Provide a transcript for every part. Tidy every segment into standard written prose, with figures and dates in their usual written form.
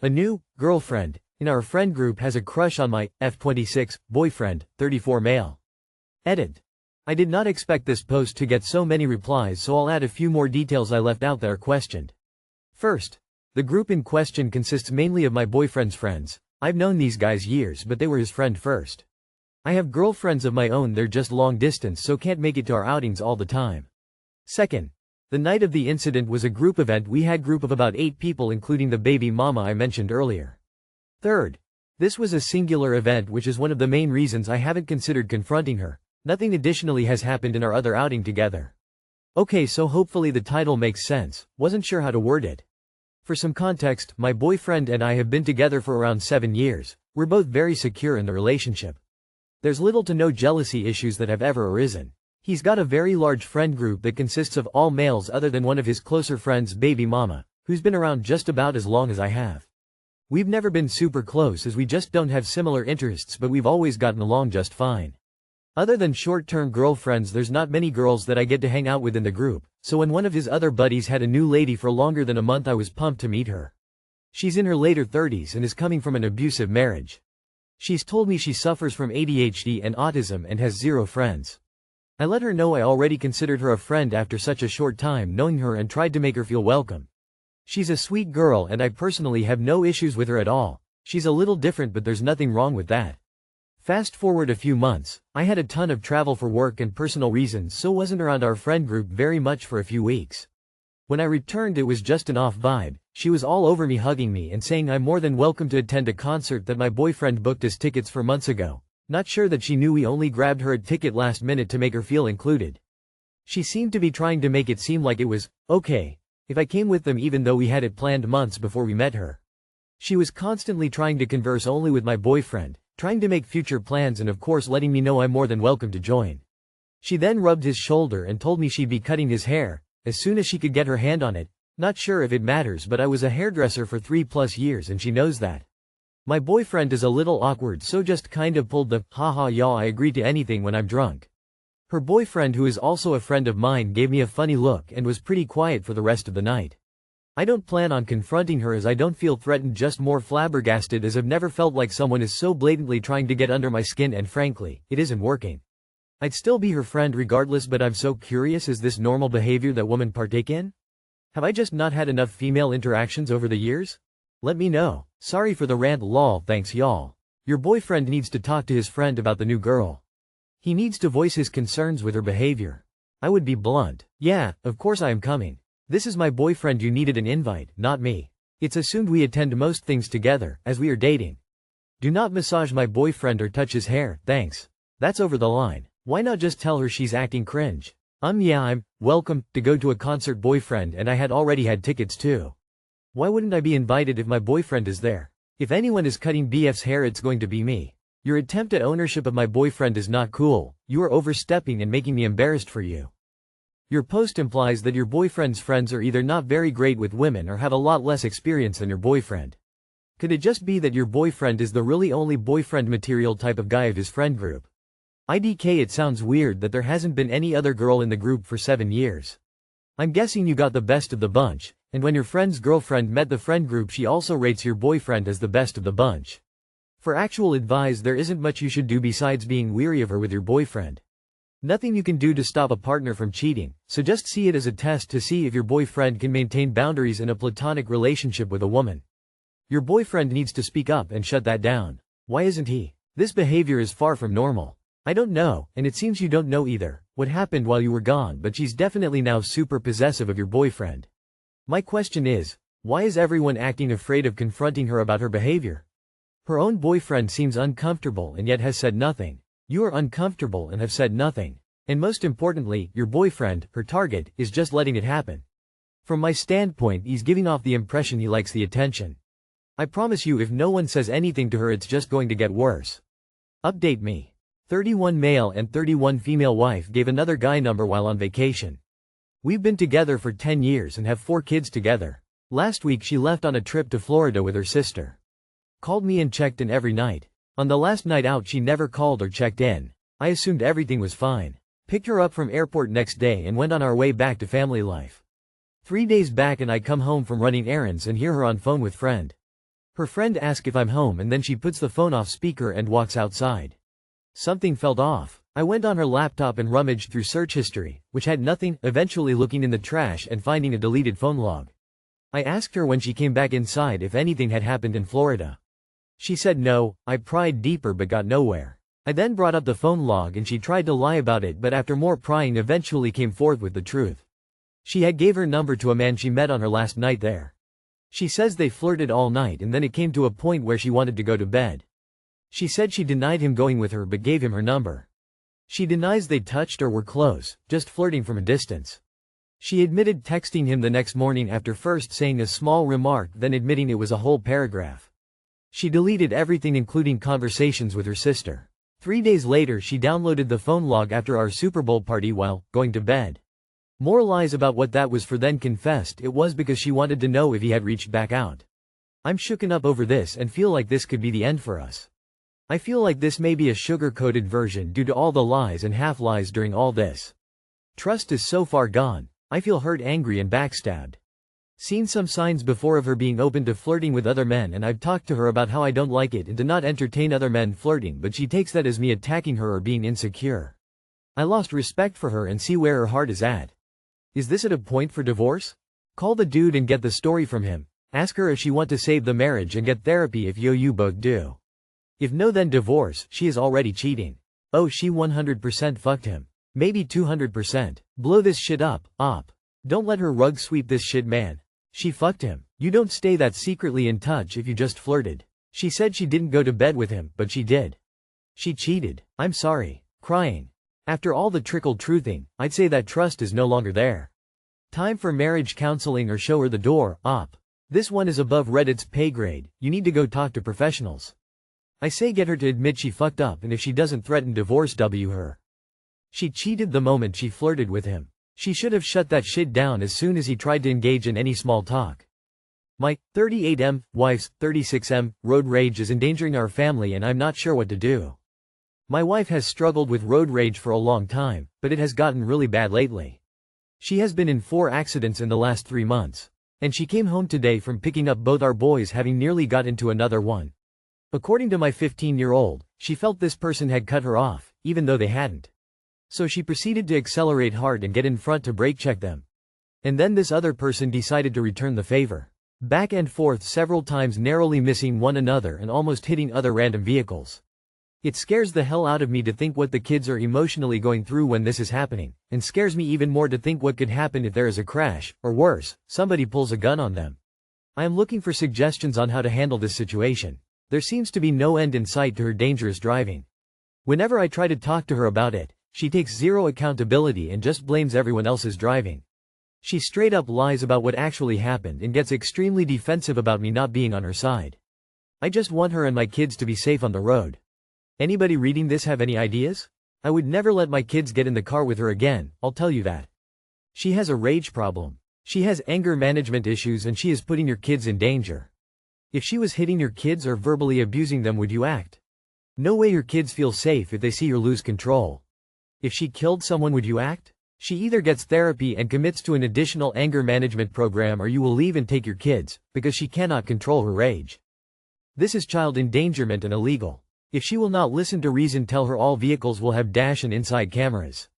A new girlfriend in our friend group has a crush on my F26 boyfriend, 34 male. Edit. I did not expect this post to get so many replies, so I'll add a few more details I left out that are questioned. First, the group in question consists mainly of my boyfriend's friends. I've known these guys years, but they were his friend first. I have girlfriends of my own, they're just long distance, so can't make it to our outings all the time. Second, the night of the incident was a group event. We had group of about 8 people including the baby mama I mentioned earlier. Third, this was a singular event, which is one of the main reasons I haven't considered confronting her. Nothing additionally has happened in our other outing together. Okay, so hopefully the title makes sense. Wasn't sure how to word it. For some context, my boyfriend and I have been together for around 7 years. We're both very secure in the relationship. There's little to no jealousy issues that have ever arisen. He's got a very large friend group that consists of all males other than one of his closer friends, baby mama, who's been around just about as long as I have. We've never been super close as we just don't have similar interests, but we've always gotten along just fine. Other than short-term girlfriends, there's not many girls that I get to hang out with in the group, so when one of his other buddies had a new lady for longer than a month, I was pumped to meet her. She's in her later 30s and is coming from an abusive marriage. She's told me she suffers from ADHD and autism and has 0 friends. I let her know I already considered her a friend after such a short time knowing her and tried to make her feel welcome. She's a sweet girl and I personally have no issues with her at all. She's a little different, but there's nothing wrong with that. Fast forward a few months, I had a ton of travel for work and personal reasons, so wasn't around our friend group very much for a few weeks. When I returned, it was just an off vibe. She was all over me, hugging me and saying I'm more than welcome to attend a concert that my boyfriend booked us tickets for months ago. Not sure that she knew we only grabbed her a ticket last minute to make her feel included. She seemed to be trying to make it seem like it was okay if I came with them, even though we had it planned months before we met her. She was constantly trying to converse only with my boyfriend, trying to make future plans, and of course letting me know I'm more than welcome to join. She then rubbed his shoulder and told me she'd be cutting his hair as soon as she could get her hand on it. Not sure if it matters, but I was a hairdresser for 3+ years and she knows that. My boyfriend is a little awkward, so just kind of pulled the haha y'all, I agree to anything when I'm drunk. Her boyfriend, who is also a friend of mine, gave me a funny look and was pretty quiet for the rest of the night. I don't plan on confronting her as I don't feel threatened, just more flabbergasted as I've never felt like someone is so blatantly trying to get under my skin, and frankly, it isn't working. I'd still be her friend regardless, but I'm so curious, is this normal behavior that women partake in? Have I just not had enough female interactions over the years? Let me know. Sorry for the rant, lol, thanks y'all. Your boyfriend needs to talk to his friend about the new girl. He needs to voice his concerns with her behavior. I would be blunt. Yeah, of course I am coming. This is my boyfriend, you needed an invite, not me. It's assumed we attend most things together, as we are dating. Do not massage my boyfriend or touch his hair, thanks. That's over the line. Why not just tell her she's acting cringe? Yeah, I'm welcome to go to a concert, boyfriend, and I had already had tickets too. Why wouldn't I be invited if my boyfriend is there? If anyone is cutting BF's hair, it's going to be me. Your attempt at ownership of my boyfriend is not cool. You are overstepping and making me embarrassed for you. Your post implies that your boyfriend's friends are either not very great with women or have a lot less experience than your boyfriend. Could it just be that your boyfriend is the really only boyfriend material type of guy of his friend group? IDK, it sounds weird that there hasn't been any other girl in the group for 7 years. I'm guessing you got the best of the bunch, and when your friend's girlfriend met the friend group, she also rates your boyfriend as the best of the bunch. For actual advice, there isn't much you should do besides being weary of her with your boyfriend. Nothing you can do to stop a partner from cheating, so just see it as a test to see if your boyfriend can maintain boundaries in a platonic relationship with a woman. Your boyfriend needs to speak up and shut that down. Why isn't he? This behavior is far from normal. I don't know, and it seems you don't know either, what happened while you were gone, but she's definitely now super possessive of your boyfriend. My question is, why is everyone acting afraid of confronting her about her behavior? Her own boyfriend seems uncomfortable and yet has said nothing. You are uncomfortable and have said nothing. And most importantly, your boyfriend, her target, is just letting it happen. From my standpoint, he's giving off the impression he likes the attention. I promise you, if no one says anything to her, it's just going to get worse. Update me. 31 male and 31 female wife gave another guy number while on vacation. We've been together for 10 years and have 4 kids together. Last week she left on a trip to Florida with her sister. Called me and checked in every night. On the last night out she never called or checked in. I assumed everything was fine. Picked her up from airport next day and went on our way back to family life. 3 days back and I come home from running errands and hear her on phone with friend. Her friend asks if I'm home and then she puts the phone off speaker and walks outside. Something felt off. I went on her laptop and rummaged through search history, which had nothing, eventually looking in the trash and finding a deleted phone log. I asked her when she came back inside if anything had happened in Florida. She said no. I pried deeper but got nowhere. I then brought up the phone log and she tried to lie about it, but after more prying eventually came forth with the truth. She had gave her number to a man she met on her last night there. She says they flirted all night and then it came to a point where she wanted to go to bed. She said she denied him going with her but gave him her number. She denies they touched or were close, just flirting from a distance. She admitted texting him the next morning after first saying a small remark then admitting it was a whole paragraph. She deleted everything including conversations with her sister. 3 days later she downloaded the phone log after our Super Bowl party while going to bed. More lies about what that was for, then confessed it was because she wanted to know if he had reached back out. I'm shooken up over this and feel like this could be the end for us. I feel like this may be a sugar-coated version due to all the lies and half-lies during all this. Trust is so far gone. I feel hurt, angry and backstabbed. Seen some signs before of her being open to flirting with other men and I've talked to her about how I don't like it and to not entertain other men flirting, but she takes that as me attacking her or being insecure. I lost respect for her and see where her heart is at. Is this at a point for divorce? Call the dude and get the story from him. Ask her if she want to save the marriage and get therapy if you both do. If no, then divorce. She is already cheating. Oh, she 100% fucked him. Maybe 200%. Blow this shit up, op. Don't let her rug sweep this shit, man. She fucked him. You don't stay that secretly in touch if you just flirted. She said she didn't go to bed with him, but she did. She cheated. I'm sorry. Crying. After all the trickle-truthing, I'd say that trust is no longer there. Time for marriage counseling or show her the door, op. This one is above Reddit's pay grade. You need to go talk to professionals. I say get her to admit she fucked up, and if she doesn't, threaten divorce her. She cheated the moment she flirted with him. She should have shut that shit down as soon as he tried to engage in any small talk. My 38M wife's 36M road rage is endangering our family and I'm not sure what to do. My wife has struggled with road rage for a long time, but it has gotten really bad lately. She has been in 4 accidents in the last 3 months. And she came home today from picking up both our boys having nearly got into another one. According to my 15-year-old, she felt this person had cut her off, even though they hadn't. So she proceeded to accelerate hard and get in front to brake check them. And then this other person decided to return the favor. Back and forth several times, narrowly missing one another and almost hitting other random vehicles. It scares the hell out of me to think what the kids are emotionally going through when this is happening, and scares me even more to think what could happen if there is a crash, or worse, somebody pulls a gun on them. I am looking for suggestions on how to handle this situation. There seems to be no end in sight to her dangerous driving. Whenever I try to talk to her about it, she takes zero accountability and just blames everyone else's driving. She straight up lies about what actually happened and gets extremely defensive about me not being on her side. I just want her and my kids to be safe on the road. Anybody reading this have any ideas? I would never let my kids get in the car with her again, I'll tell you that. She has a rage problem. She has anger management issues and she is putting your kids in danger. If she was hitting your kids or verbally abusing them, would you act? No way your kids feel safe if they see you lose control. If she killed someone, would you act? She either gets therapy and commits to an additional anger management program or you will leave and take your kids, because she cannot control her rage. This is child endangerment and illegal. If she will not listen to reason, tell her all vehicles will have dash and inside cameras.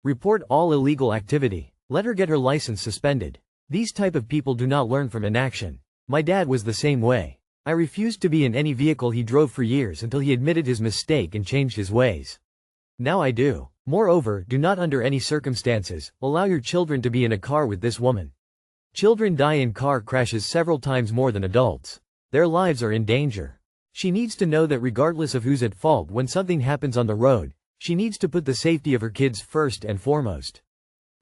Report all illegal activity. Let her get her license suspended. These type of people do not learn from inaction. My dad was the same way. I refused to be in any vehicle he drove for years until he admitted his mistake and changed his ways. Now I do. Moreover, do not under any circumstances allow your children to be in a car with this woman. Children die in car crashes several times more than adults. Their lives are in danger. She needs to know that regardless of who's at fault when something happens on the road, she needs to put the safety of her kids first and foremost.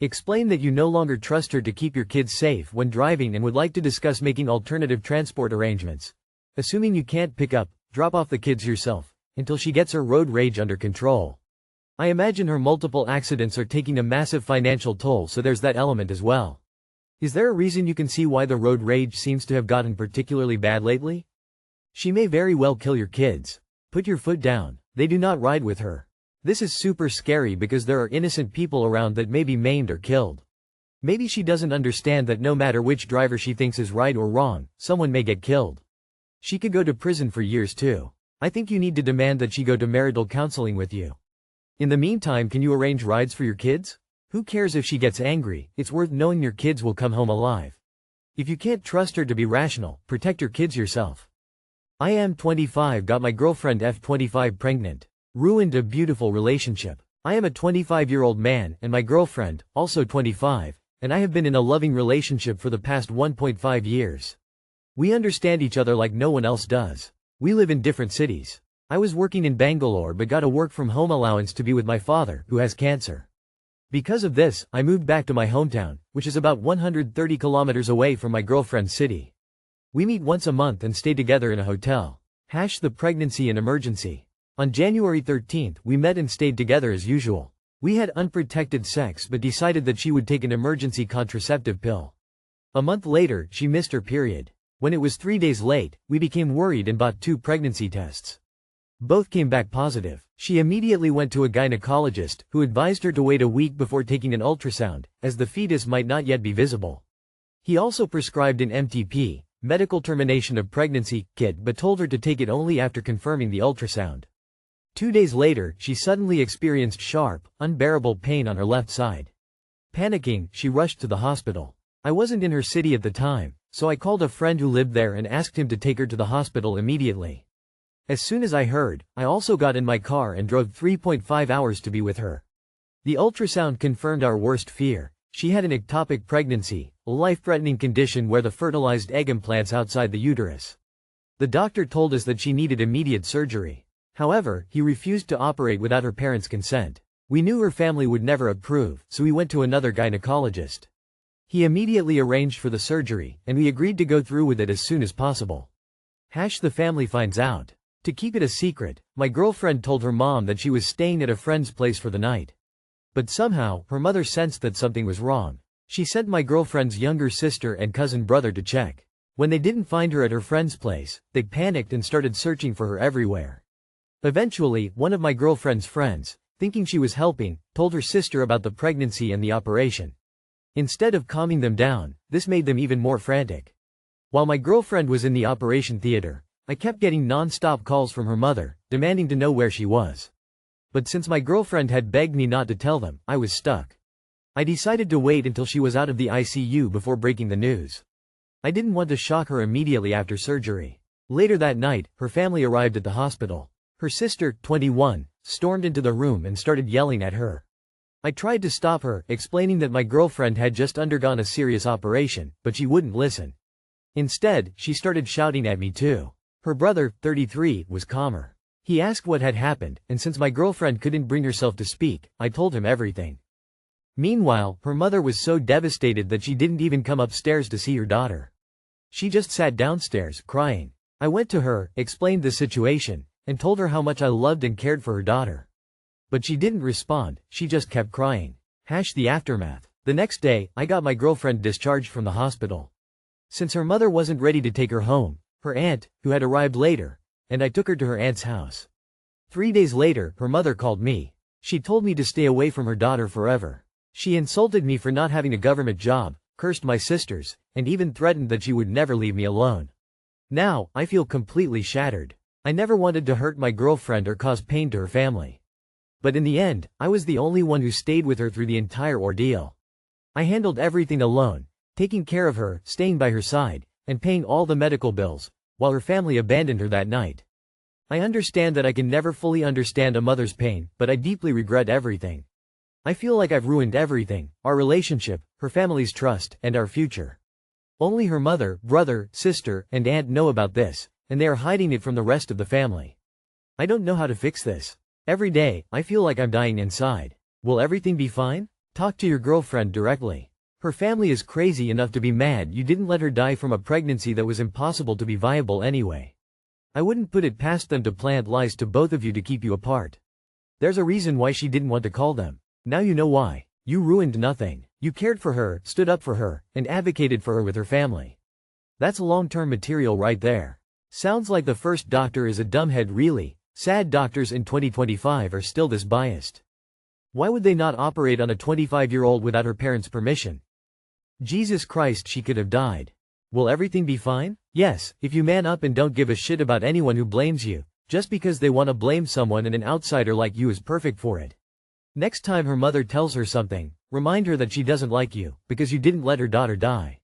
Explain that you no longer trust her to keep your kids safe when driving and would like to discuss making alternative transport arrangements. Assuming you can't pick up, drop off the kids yourself, until she gets her road rage under control. I imagine her multiple accidents are taking a massive financial toll, so there's that element as well. Is there a reason you can see why the road rage seems to have gotten particularly bad lately? She may very well kill your kids. Put your foot down. They do not ride with her. This is super scary because there are innocent people around that may be maimed or killed. Maybe she doesn't understand that no matter which driver she thinks is right or wrong, someone may get killed. She could go to prison for years too. I think you need to demand that she go to marital counseling with you. In the meantime, can you arrange rides for your kids? Who cares if she gets angry? It's worth knowing your kids will come home alive. If you can't trust her to be rational, protect your kids yourself. I am 25, got my girlfriend F25 pregnant. Ruined a beautiful relationship. I am a 25-year-old man, and my girlfriend, also 25, and I have been in a loving relationship for the past 1.5 years. We understand each other like no one else does. We live in different cities. I was working in Bangalore but got a work-from-home allowance to be with my father, who has cancer. Because of this, I moved back to my hometown, which is about 130 kilometers away from my girlfriend's city. We meet once a month and stay together in a hotel. The pregnancy and emergency. On January 13th, we met and stayed together as usual. We had unprotected sex but decided that she would take an emergency contraceptive pill. A month later, she missed her period. When it was 3 days late, we became worried and bought 2 pregnancy tests. Both came back positive. She immediately went to a gynecologist, who advised her to wait a week before taking an ultrasound, as the fetus might not yet be visible. He also prescribed an MTP, medical termination of pregnancy, kit but told her to take it only after confirming the ultrasound. 2 days later, she suddenly experienced sharp, unbearable pain on her left side. Panicking, she rushed to the hospital. I wasn't in her city at the time, so I called a friend who lived there and asked him to take her to the hospital immediately. As soon as I heard, I also got in my car and drove 3.5 hours to be with her. The ultrasound confirmed our worst fear. She had an ectopic pregnancy, a life-threatening condition where the fertilized egg implants outside the uterus. The doctor told us that she needed immediate surgery. However, he refused to operate without her parents' consent. We knew her family would never approve, so we went to another gynecologist. He immediately arranged for the surgery, and we agreed to go through with it as soon as possible. The family finds out. To keep it a secret, my girlfriend told her mom that she was staying at a friend's place for the night. But somehow, her mother sensed that something was wrong. She sent my girlfriend's younger sister and cousin brother to check. When they didn't find her at her friend's place, they panicked and started searching for her everywhere. Eventually, one of my girlfriend's friends, thinking she was helping, told her sister about the pregnancy and the operation. Instead of calming them down, this made them even more frantic. While my girlfriend was in the operation theater, I kept getting non-stop calls from her mother, demanding to know where she was. But since my girlfriend had begged me not to tell them, I was stuck. I decided to wait until she was out of the ICU before breaking the news. I didn't want to shock her immediately after surgery. Later that night, her family arrived at the hospital. Her sister, 21, stormed into the room and started yelling at her. I tried to stop her, explaining that my girlfriend had just undergone a serious operation, but she wouldn't listen. Instead, she started shouting at me too. Her brother, 33, was calmer. He asked what had happened, and since my girlfriend couldn't bring herself to speak, I told him everything. Meanwhile, her mother was so devastated that she didn't even come upstairs to see her daughter. She just sat downstairs, crying. I went to her, explained the situation, and told her how much I loved and cared for her daughter. But she didn't respond, she just kept crying. The aftermath. The next day, I got my girlfriend discharged from the hospital. Since her mother wasn't ready to take her home, her aunt, who had arrived later, and I took her to her aunt's house. 3 days later, her mother called me. She told me to stay away from her daughter forever. She insulted me for not having a government job, cursed my sisters, and even threatened that she would never leave me alone. Now, I feel completely shattered. I never wanted to hurt my girlfriend or cause pain to her family. But in the end, I was the only one who stayed with her through the entire ordeal. I handled everything alone, taking care of her, staying by her side, and paying all the medical bills, while her family abandoned her that night. I understand that I can never fully understand a mother's pain, but I deeply regret everything. I feel like I've ruined everything, our relationship, her family's trust, and our future. Only her mother, brother, sister, and aunt know about this, and they are hiding it from the rest of the family. I don't know how to fix this. Every day, I feel like I'm dying inside. Will everything be fine? Talk to your girlfriend directly. Her family is crazy enough to be mad you didn't let her die from a pregnancy that was impossible to be viable anyway. I wouldn't put it past them to plant lies to both of you to keep you apart. There's a reason why she didn't want to call them. Now you know why. You ruined nothing. You cared for her, stood up for her, and advocated for her with her family. That's long-term material right there. Sounds like the first doctor is a dumbhead really. Sad doctors in 2025 are still this biased. Why would they not operate on a 25-year-old without her parents' permission? Jesus Christ, she could have died. Will everything be fine? Yes, if you man up and don't give a shit about anyone who blames you, just because they want to blame someone and an outsider like you is perfect for it. Next time her mother tells her something, remind her that she doesn't like you, because you didn't let her daughter die.